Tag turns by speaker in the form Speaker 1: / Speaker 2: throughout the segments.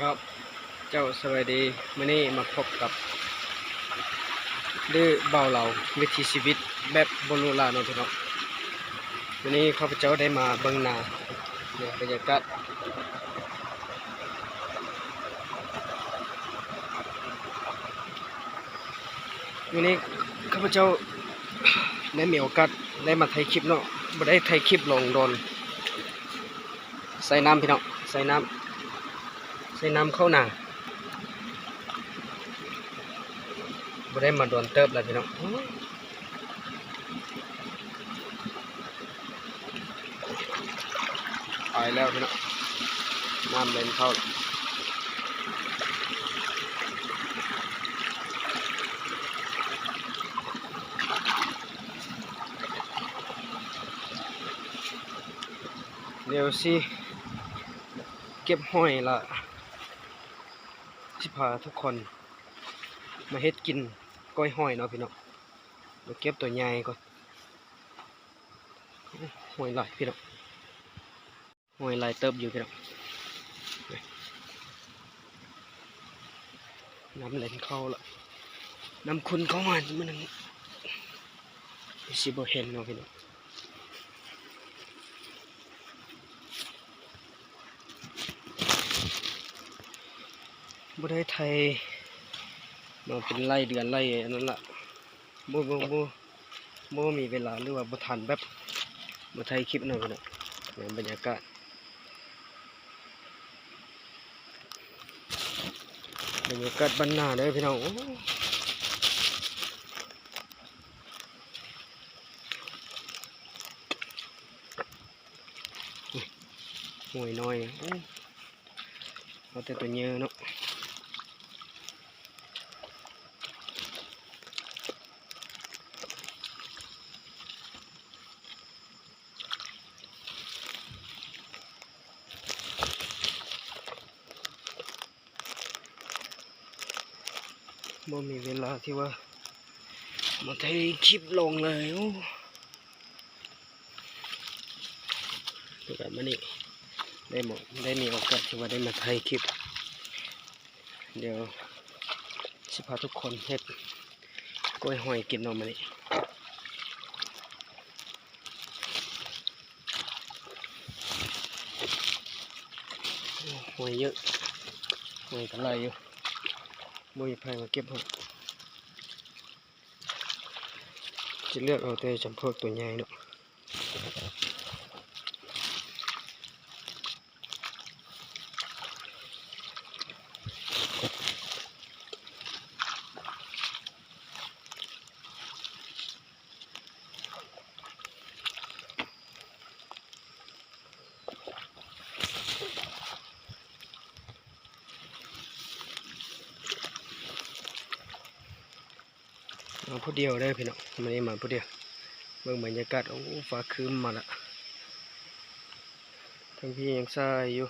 Speaker 1: ครับเจ้าสวัสดีมื้อนี้มาพบกับดื้อเบาเหล่าวิถีชีวิตแบบโบราณเนาะพี่น้องมื้อนี้ข้าพเจ้าได้มาเบิ่งนาเนี่ยบรรยากาศมื้อนี้ข้าพเจ้าได้มีโอกาสได้มาถ่ายคลิปเนาะบ่ได้ถ่ายคลิปลงโดนใส่น้ำพี่น้องใส่น้ำเข้านาบ่ได้มาโดนเติบแล้วพี่น้องไปแล้วพี่น้องน้ำเล่นเข้าเดี๋ยวสิเก็บห้อยละสิพาทุกคนมาเฮ็ดกินก้อยห้อยเนาะพี่น้องมาเก็บตัวใหญ่ก่อนห้อยหลายพี่น้องห้อยหลายเติบอยู่พี่น้องน้ำเล่นเข้าละน้ำคุณเข้ามามันนึงสิบ่เห็นเนาะพี่น้องบ่ได้ไทยมาเป็นไร่เดือนไร่อันนั้นละบ่มีเวลาหรือว่าบ่ทันแบบมาไทยคลิปหน่อยพี่น้องเนี่ยบรรยากาศบ้านนาเด้อพี่น้องห่วยน้อยเอาแต่ตัวเยอะเนาะบ่มีเวลาที่ว่ามาไทยคลิปลงเลยแต่แบบนี้ได้มีโอกาสที่ว่าได้มาไทยคลิปเดี๋ยวสิพาทุกคนเฮ็ดกล้วยหอยกินเนาะมื้อนี้หอยเยอะหอยกันไรอยู่บ่มีใครมาเก็บหอยจะเลือกเอาแต่จำพวกตัวใหญ่เนาะมาผู้เดียวได้พี่น้องไม่ได้มาผู้เดียวเบิ่งบรรยากาศโอ้ฟ้าครึ้มมาละทั้งพี่ยังทรายอยู่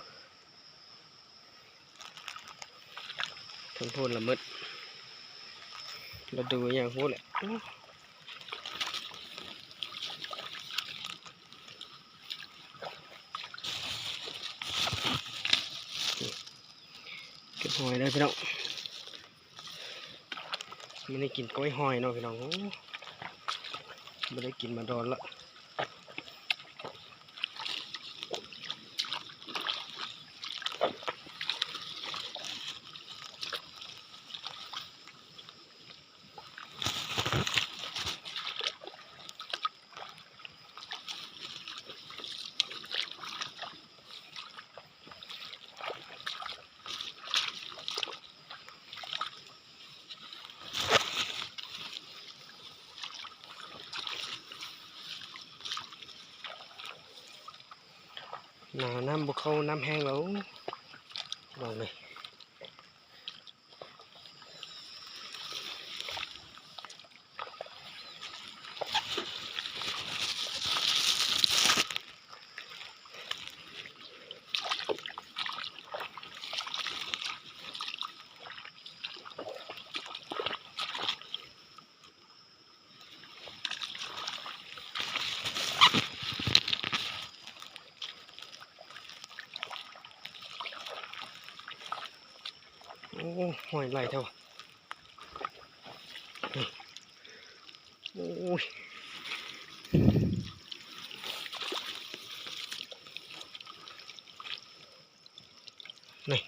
Speaker 1: ทั้งโพนละมืดเราดูอย่างโหแหละเก็บหอยได้พี่น้องไม่ได้กินก้อยหอยเนาะพี่น้องไม่ได้กินมาโดนละน้ำบุกเข้าน้ำแห้งแล้วลองเลย อ้หอยไหลเท่าโอ้ยนี่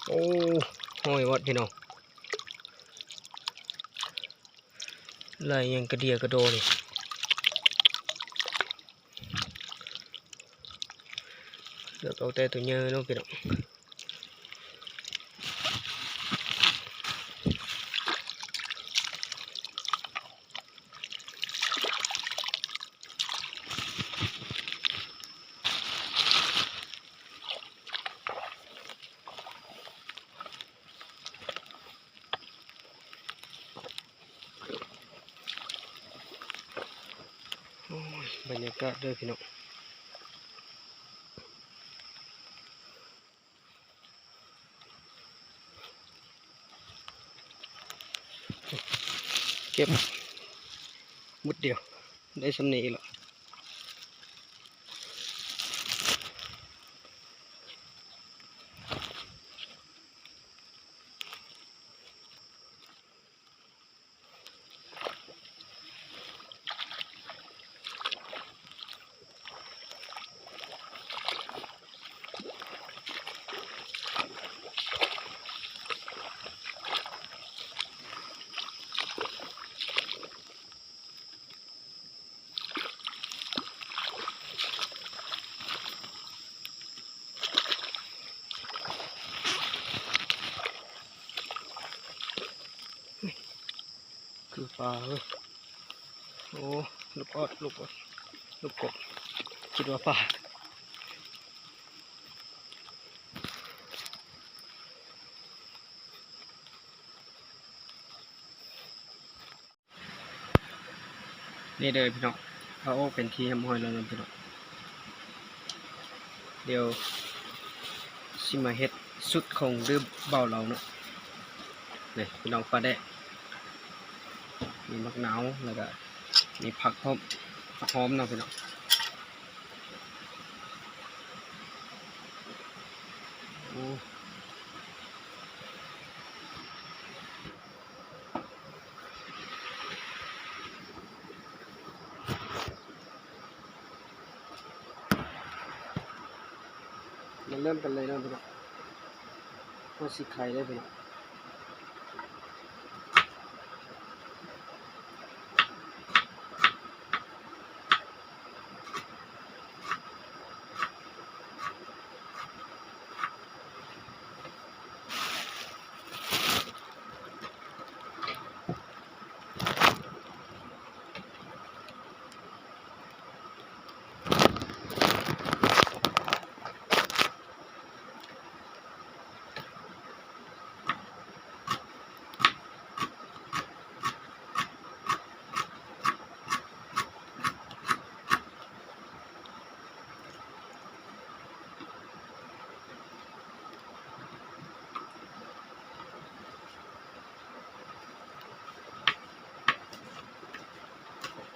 Speaker 1: โอ้หอยวัดพี่น้องไหลยังกระเดียกระโดนี่เลือกเอาแต่ตัวเยอะเนาะพี่น้องโอ้ยบรรยากาศเด้อพี่น้องเก็บมุดเดียวได้สำนีแล้วคือปลาเว้ยโอ้ลูกออดลูกกบคิดว่าปลานี่เลยพี่น้องเอาเป็นที่ทำหอยแล้วนะพี่น้องเดี๋ยวสิมาเฮ็ดสุดของดื้อเบาเราเนาะนี่พี่น้องปลาแดะมีมะนาวแล้วก็มีผักหอมเนาะพี่น้องโอ้มาเริ่มกันเลยนะพี่น้องมาสิไข่ได้พี่น้อง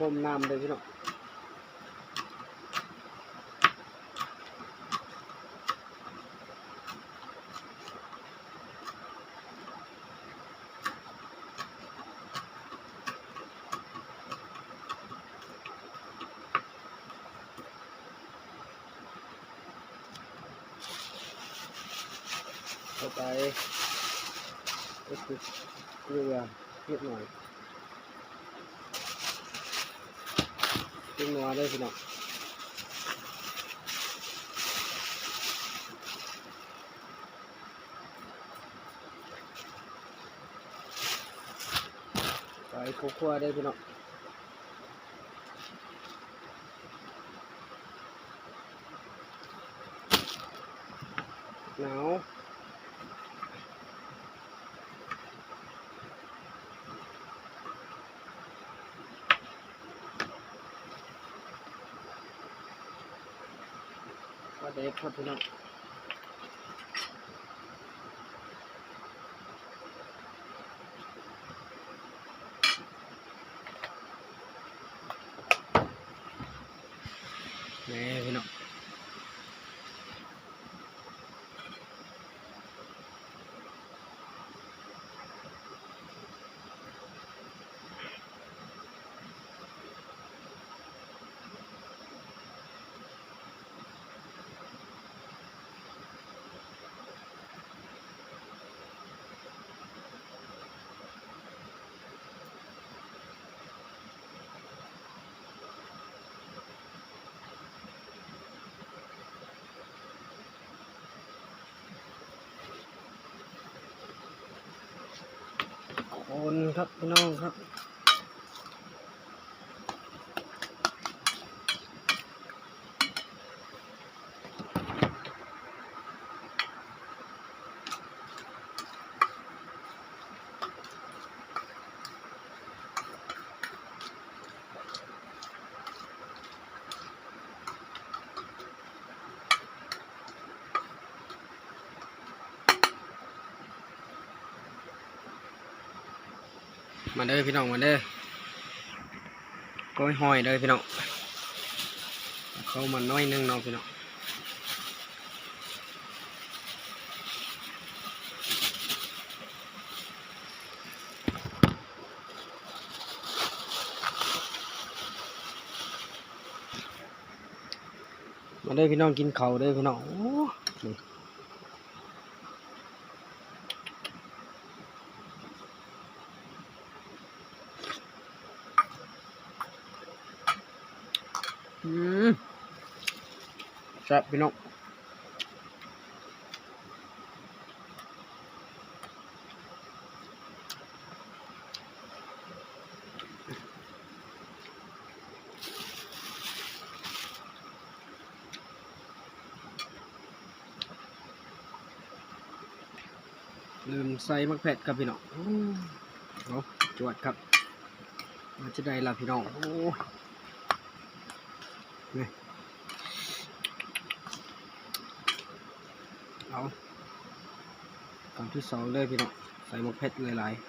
Speaker 1: ต้มน้ำเลยพี่น้องต่อไปก็คือเกลือนิดหน่อยจิ้มนัวเลยพี่น้องไปคั่วได้พี่น้องหนาวก็เด็ดครับพี่น้องนี่พี่น้อง คนครับพี่น้องครับมาเด้อพี่น้องมาเด้อก้อยหอยเด้อพี่น้องเข้ามาน้อยนึงเนาะพี่น้องมาเด้อพี่น้องกินข้าวเด้อพี่น้องโอ้แซ่บพี่น้องลืมใส่มะเขือครับพี่น้องเอาจวดครับมันจะได้ละพี่น้องโอ้นี่เอาคำที่สองเลยพี่น้องใส่มะเขือหลายๆ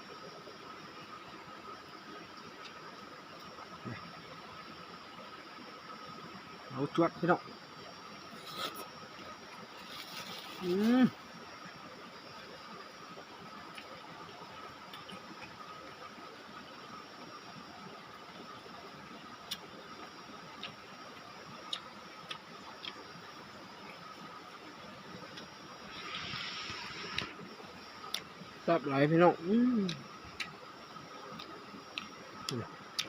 Speaker 1: เอาจวดพี่น้องแซ่บหลายพี่น้อง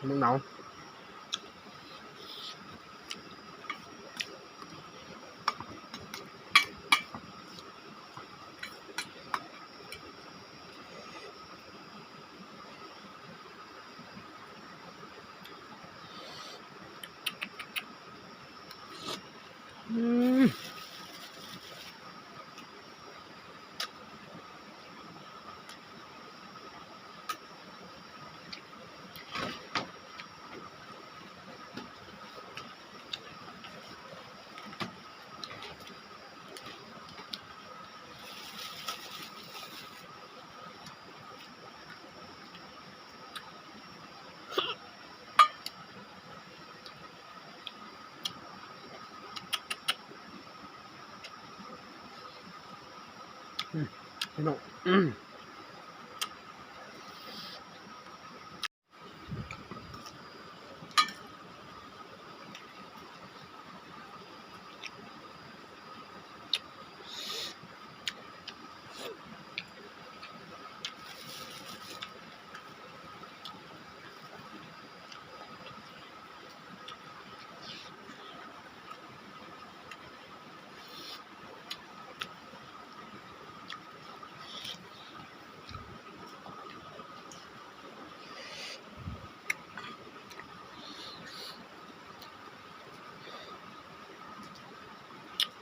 Speaker 1: มันหนาวพี่น้อง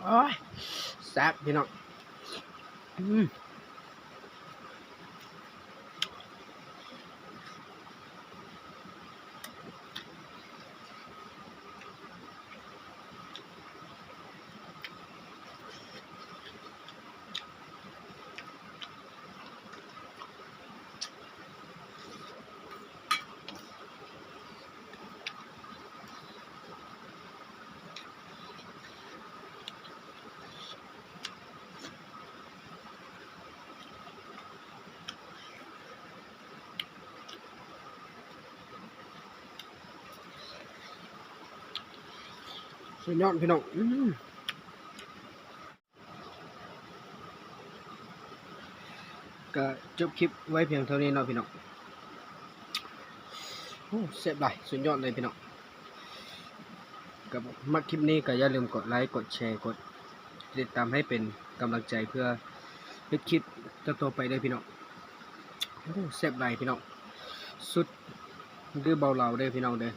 Speaker 1: โอ้ยแซ่บพี่น้องสุดยอดพี่น้องก็จบคลิปไว้เพียงเท่านี้เนาะพี่น้องโอ้เสียบได้สุดยอดเลยพี่น้องกับมักคลิปนี้ก็อย่าลืมกดไลค์กดแชร์กดติดตามให้เป็นกำลังใจเพื่อเฮ็ดคลิปต่อไปได้พี่น้องโอ้เสียบได้พี่น้อง สุดดื้อเบาเหล่าเด้อพี่น้องเด้อ